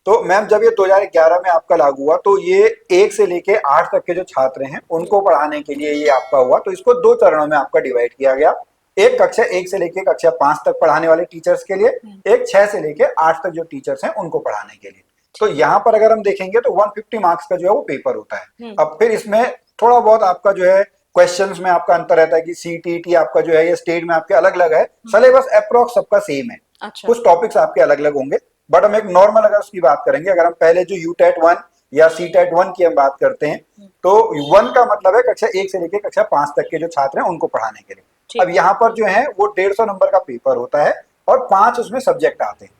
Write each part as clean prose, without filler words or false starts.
तो मैम जब ये 2011 में आपका लागू हुआ तो ये 1 से लेके 8 तक के जो छात्र हैं उनको पढ़ाने के लिए ये आपका हुआ। तो इसको 2 चरणों में आपका डिवाइड किया गया। एक कक्षा 1 से लेके कक्षा 5 तक पढ़ाने वाले टीचर्स के लिए, एक 6 से लेके 8 तक जो टीचर्स हैं उनको पढ़ाने के लिए। तो यहाँ पर अगर हम देखेंगे तो 150 मार्क्स का जो है वो पेपर होता है। अब फिर इसमें थोड़ा बहुत आपका जो है क्वेश्चंस में आपका अंतर रहता है कि सीटीईटी आपका जो है ये स्टेट में आपके अलग अलग है, सिलेबस अप्रोक्स सबका सेम है। अच्छा। कुछ टॉपिक्स आपके अलग अलग होंगे, बट हम एक नॉर्मल अगर उसकी बात करेंगे, अगर हम पहले जो यूटेट 1 या सीटेट 1 की हम बात करते हैं तो 1 का मतलब है कक्षा 1 से लेके कक्षा 5 तक के जो छात्र हैं उनको पढ़ाने के लिए। अब यहाँ पर जो है वो 150 नंबर का पेपर होता है और 5 उसमें सब्जेक्ट आते हैं।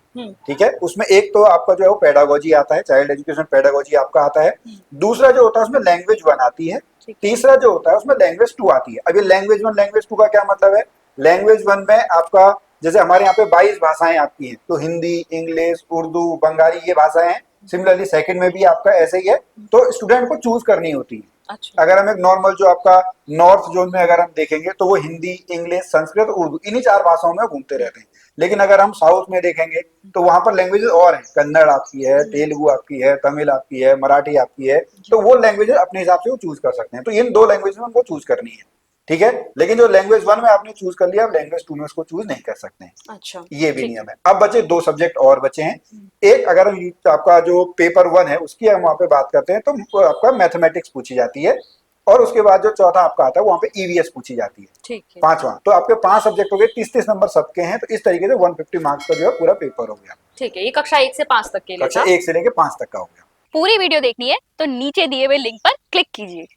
ठीक है, उसमें एक तो आपका जो है वो पेडागोजी आता है, चाइल्ड एजुकेशन पेडागोजी आपका आता है। दूसरा जो होता है उसमें लैंग्वेज 1 आती है। तीसरा जो होता है उसमें लैंग्वेज 2 आती है। अब ये लैंग्वेज 1 लैंग्वेज 2 का क्या मतलब है? लैंग्वेज 1 में आपका जैसे हमारे यहाँ पे 22 भाषाएं आपकी हैं, तो हिंदी, इंग्लिश, उर्दू, बंगाली ये भाषाएं हैं। सिमिलरली सेकंड में भी आपका ऐसे ही है, तो स्टूडेंट को चूज करनी होती है। अच्छा। अगर हम एक नॉर्मल जो आपका नॉर्थ जोन में अगर हम देखेंगे तो वो हिंदी, इंग्लिश, संस्कृत, उर्दू इन्हीं 4 भाषाओं में घूमते रहते हैं। लेकिन अगर हम साउथ में देखेंगे तो वहां पर लैंग्वेजेस और हैं, कन्नड़ आपकी है, तेलुगु आपकी है, तमिल आपकी है, मराठी आपकी है। तो वो लैंग्वेजेस अपने हिसाब से वो चूज कर सकते हैं। तो इन 2 लैंग्वेज में उनको चूज करनी है। ठीक है, लेकिन जो लैंग्वेज 1 में आपने चूज कर लिया, अब लैंग्वेज 2 में उसको चूज नहीं कर सकते हैं। अच्छा। ये भी नियम है। अब बचे 2 सब्जेक्ट और बचे हैं। एक अगर हम आपका जो पेपर 1 है उसकी हम वहां पे बात करते हैं तो आपका मैथमेटिक्स पूछी जाती है, और उसके बाद जो चौथा आपका आता है वहां पे ईवीएस पूछी जाती है। ठीक है। पांचवा, तो आपके 5 सब्जेक्ट हो गए, 30-30 नंबर सबके हैं। तो इस तरीके से 150 मार्क्स का जो है पूरा पेपर हो गया। ठीक है, ये कक्षा 1 से 5 तक के लिए कक्षा था। 1 से लेके 5 तक का हो गया। पूरी वीडियो देखनी है तो नीचे दिए हुए लिंक पर क्लिक कीजिए।